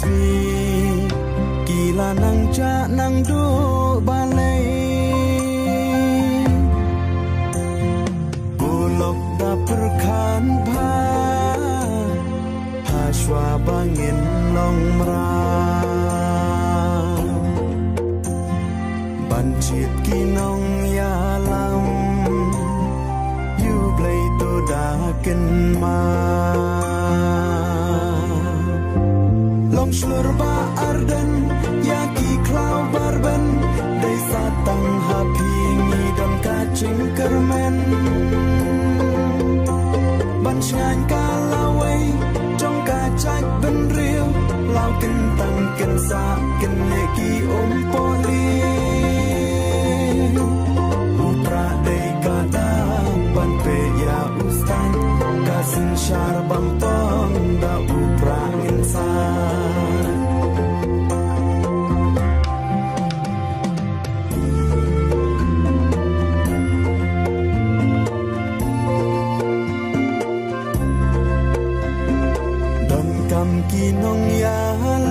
swi kila nang cha nang du balai bulok da perkan bha haswa bangin long mra ban chit ki nong ya lam yu blai to da ken ma long slur ba arden ya ki klau barben dai satang happy ni don ka ching kermen ban chan ka lawai trong ka chak ben riu lao kin tang kin sa kin ne ki poli utra dei ka da ban pe ya ustan ka sin shar bang tong da upra insan kinong ya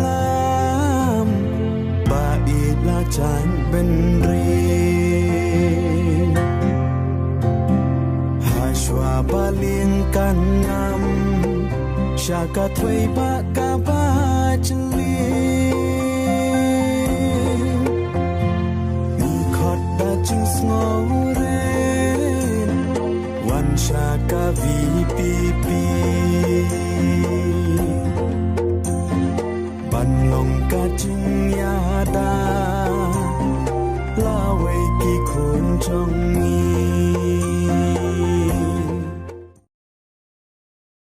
lam ba ila chan ben ri hashwa balin kan nam shaka thoi ba ka ba chli ni khot da ching snore wan shaka vpp ban long ka ching ya da la wei ki khun chong ni